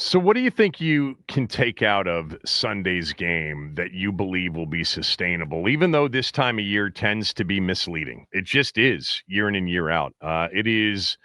So what do you think you can take out of Sunday's game that you believe will be sustainable, even though this time of year tends to be misleading? It just is year in and year out. It is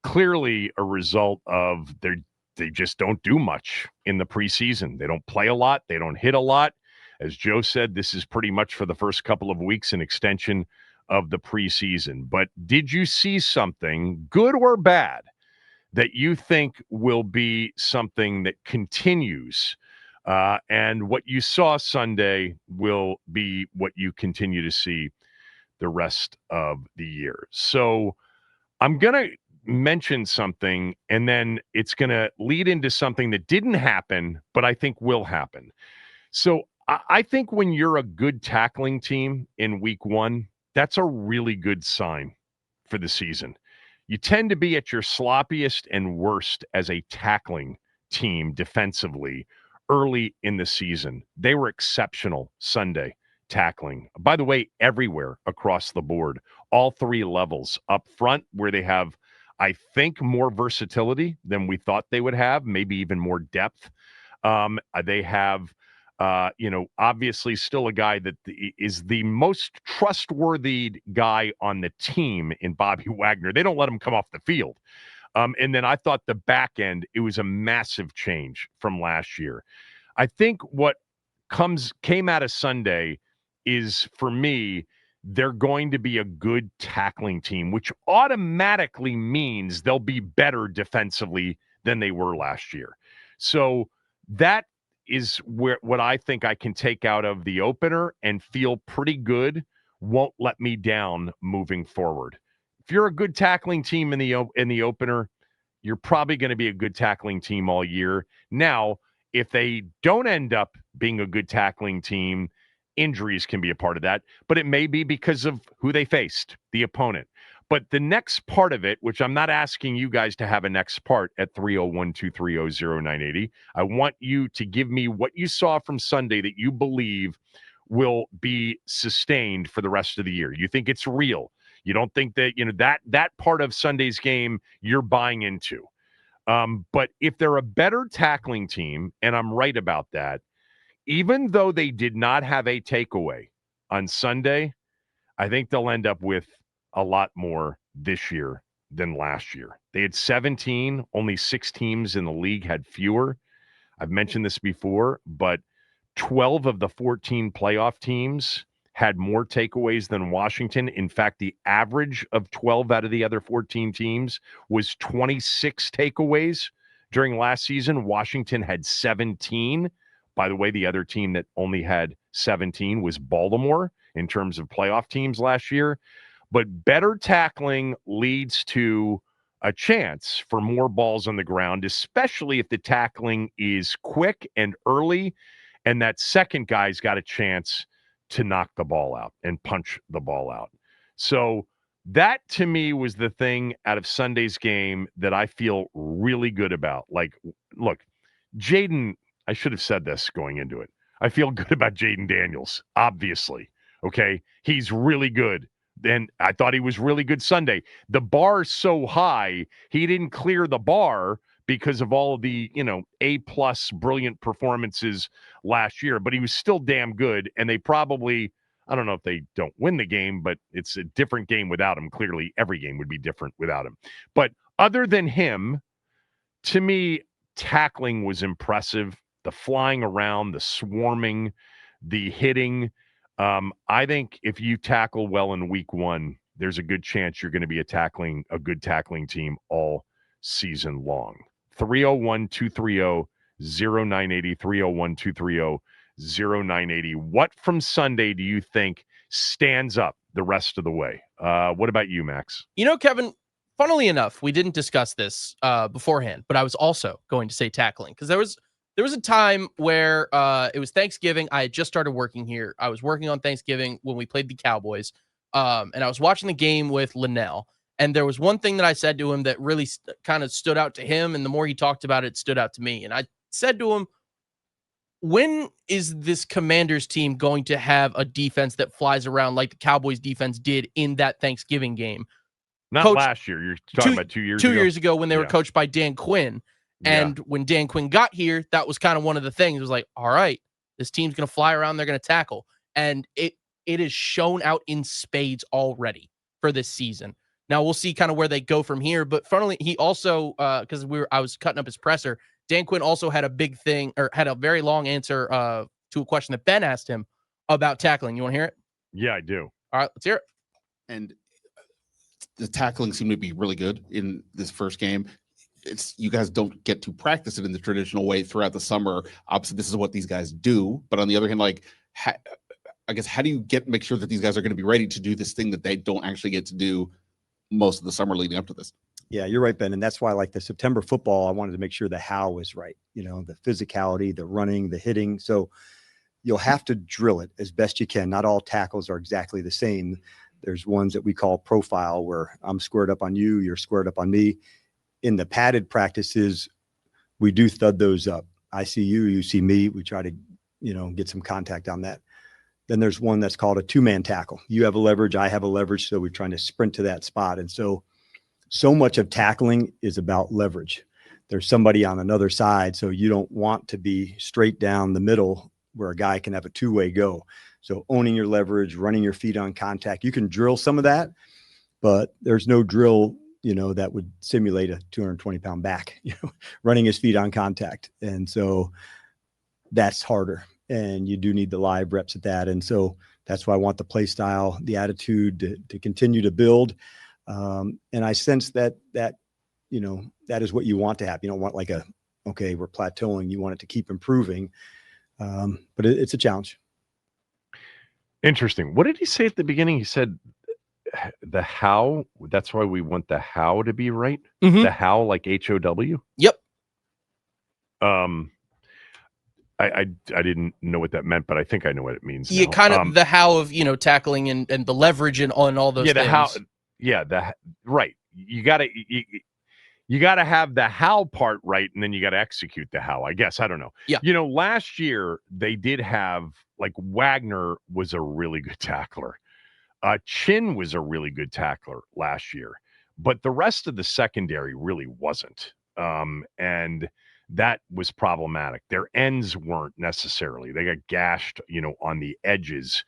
clearly a result of they just don't do much in the preseason. They don't play a lot. They don't hit a lot. As Joe said, this is pretty much for the first couple of weeks an extension of the preseason. But did you see something, good or bad, that you think will be something that continues? And what you saw Sunday will be what you continue to see the rest of the year. So I'm going to mention something, and then it's going to lead into something that didn't happen, but I think will happen. So I think when you're a good tackling team in week one, that's a really good sign for the season. You tend to be at your sloppiest and worst as a tackling team defensively early in the season. They were exceptional Sunday tackling. By the way, everywhere across the board, all three levels up front where they have, I think, more versatility than we thought they would have, maybe even more depth. They have obviously still a guy that is the most trustworthy guy on the team in Bobby Wagner. They don't let him come off the field. And then I thought the back end, it was a massive change from last year. I think what came out of Sunday is, for me, they're going to be a good tackling team, which automatically means they'll be better defensively than they were last year. So that is what I think I can take out of the opener and feel pretty good, won't let me down moving forward. If you're a good tackling team in the opener, you're probably going to be a good tackling team all year. Now, if they don't end up being a good tackling team, injuries can be a part of that, but it may be because of who they faced, the opponent. But the next part of it, which I'm not asking you guys to have a next part at 301-230-0980, I want you to give me what you saw from Sunday that you believe will be sustained for the rest of the year. You think it's real. You don't think that, that part of Sunday's game you're buying into. But if they're a better tackling team, and I'm right about that, even though they did not have a takeaway on Sunday, I think they'll end up with a lot more this year than last year. They had 17, only 6 teams in the league had fewer. I've mentioned this before, but 12 of the 14 playoff teams had more takeaways than Washington. In fact, the average of 12 out of the other 14 teams was 26 takeaways during last season. Washington had 17. By the way, the other team that only had 17 was Baltimore in terms of playoff teams last year. But better tackling leads to a chance for more balls on the ground, especially if the tackling is quick and early, and that second guy's got a chance to knock the ball out and punch the ball out. So that, to me, was the thing out of Sunday's game that I feel really good about. Like, look, Jaden, I should have said this going into it. I feel good about Jaden Daniels, obviously. Okay? He's really good. And I thought he was really good Sunday. The bar's so high, he didn't clear the bar because of all of the, A-plus brilliant performances last year, but he was still damn good. And they probably, I don't know if they don't win the game, but it's a different game without him. Clearly, every game would be different without him. But other than him, to me, tackling was impressive. The flying around, the swarming, the hitting. I think if you tackle well in week one, there's a good chance you're going to be a good tackling team all season long. 301-230-0980, 301-230-0980. What from Sunday do you think stands up the rest of the way? What about you, Max? Kevin, funnily enough, we didn't discuss this beforehand, but I was also going to say tackling because there was a time where it was Thanksgiving. I had just started working here. I was working on Thanksgiving when we played the Cowboys, and I was watching the game with Linnell. And there was one thing that I said to him that really kind of stood out to him, and the more he talked about it, it stood out to me. And I said to him, when is this Commanders team going to have a defense that flies around like the Cowboys defense did in that Thanksgiving game? Not last year. You're talking about 2 years ago? 2 years ago when they were coached by Dan Quinn. And when Dan Quinn got here, that was kind of one of the things. It was like, all right, this team's going to fly around. They're going to tackle. And it is shown out in spades already for this season. Now we'll see kind of where they go from here. But funnily, he also, because I was cutting up his presser, Dan Quinn also had a big thing, or had a very long answer to a question that Ben asked him about tackling. You want to hear it? Yeah, I do. All right, let's hear it. And the tackling seemed to be really good in this first game. You guys don't get to practice it in the traditional way throughout the summer. Obviously, this is what these guys do. But on the other hand, like, I guess, how do you make sure that these guys are going to be ready to do this thing that they don't actually get to do most of the summer leading up to this? Yeah, you're right, Ben. And that's why, like the September football, I wanted to make sure the how was right. You know, the physicality, the running, the hitting. So you'll have to drill it as best you can. Not all tackles are exactly the same. There's ones that we call profile, where I'm squared up on you, you're squared up on me. In the padded practices, we do thud those up. I see you, you see me. We try to, get some contact on that. Then there's one that's called a two-man tackle. You have a leverage, I have a leverage, so we're trying to sprint to that spot. And so much of tackling is about leverage. There's somebody on another side, so you don't want to be straight down the middle where a guy can have a two-way go. So owning your leverage, running your feet on contact, you can drill some of that, but there's no drill that would simulate a 220-pound back, running his feet on contact. And so that's harder. And you do need the live reps at that. And so that's why I want the play style, the attitude to continue to build. And I sense that is what you want to have. You don't want like okay, we're plateauing. You want it to keep improving. But it's a challenge. Interesting. What did he say at the beginning? He said, the how, that's why we want the how to be right. Mm-hmm. The how, like HOW. Yep. I didn't know what that meant, but I think I know what it means. Yeah, now. kind of the how of tackling and the leverage and on all those things. The how. Yeah, right. You gotta have the how part right, and then you gotta execute the how. I guess I don't know. Yeah. Last year they did have, like, Wagner was a really good tackler. Chin was a really good tackler last year, but the rest of the secondary really wasn't. And that was problematic. Their ends weren't necessarily. They got gashed, on the edges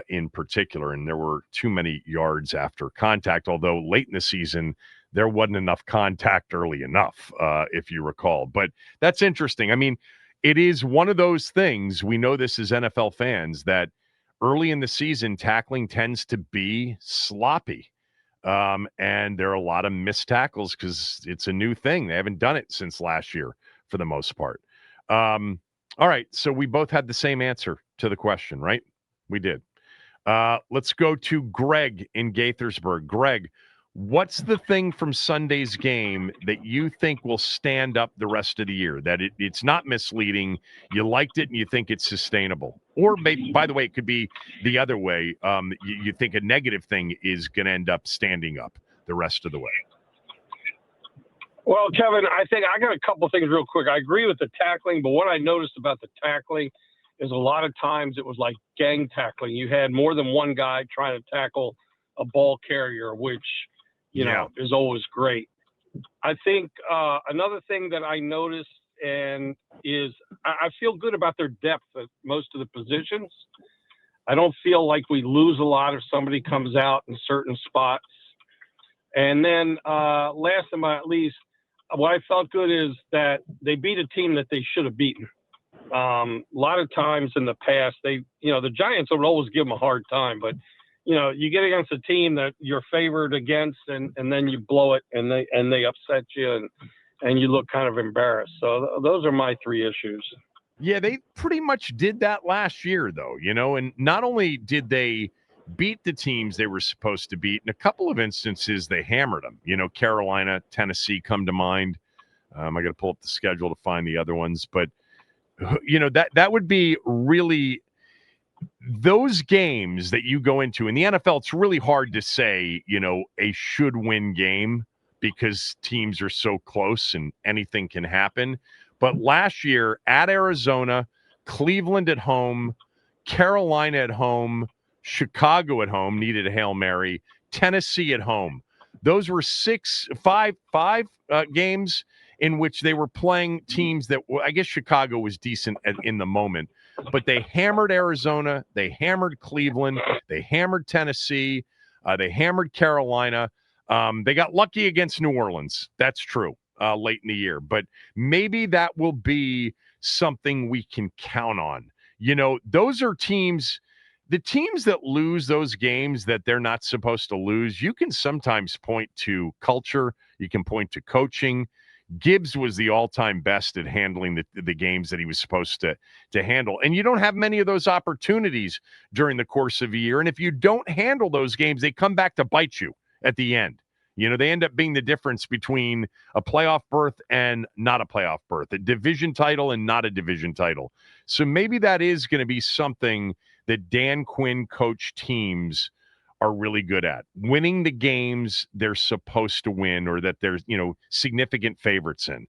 in particular, and there were too many yards after contact, although late in the season, there wasn't enough contact early enough, if you recall. But that's interesting. I mean, it is one of those things, we know this as NFL fans, that early in the season, tackling tends to be sloppy. And there are a lot of missed tackles because it's a new thing. They haven't done it since last year for the most part. All right. So we both had the same answer to the question, right? We did. Let's go to Greg in Gaithersburg. Greg, what's the thing from Sunday's game that you think will stand up the rest of the year? That it's not misleading, you liked it, and you think it's sustainable? Or maybe, by the way, it could be the other way. You think a negative thing is going to end up standing up the rest of the way? Well, Kevin, I think I got a couple of things real quick. I agree with the tackling, but what I noticed about the tackling is a lot of times it was like gang tackling. You had more than one guy trying to tackle a ball carrier, which is always great. I think another thing that I noticed is I feel good about their depth at most of the positions. I don't feel like we lose a lot if somebody comes out in certain spots. And then last but not least, what I felt good is that they beat a team that they should have beaten. A lot of times in the past, the Giants would always give them a hard time, but you get against a team that you're favored against, and then you blow it, and they upset you, and you look kind of embarrassed. So those are my three issues. Yeah, they pretty much did that last year, though, and not only did they beat the teams they were supposed to beat, in a couple of instances, they hammered them. Carolina, Tennessee come to mind. I got to pull up the schedule to find the other ones, but that would be really those games that you go into in the NFL. It's really hard to say, a should win game because teams are so close and anything can happen. But last year at Arizona, Cleveland at home, Carolina at home, Chicago at home, needed a Hail Mary, Tennessee at home. Those were five games in which they were playing teams that, well, I guess Chicago was decent in the moment, but they hammered Arizona, they hammered Cleveland, they hammered Tennessee, they hammered Carolina. They got lucky against New Orleans. That's true, late in the year. But maybe that will be something we can count on. You know, those are teams, the teams that lose those games that they're not supposed to lose, you can sometimes point to culture, you can point to coaching. Gibbs was the all-time best at handling the games that he was supposed to handle. And you don't have many of those opportunities during the course of a year. And if you don't handle those games, they come back to bite you at the end. You know, they end up being the difference between a playoff berth and not a playoff berth, a division title and not a division title. So maybe that is going to be something that Dan Quinn coach teams are really good at, winning the games they're supposed to win or that there's, you know, significant favorites in.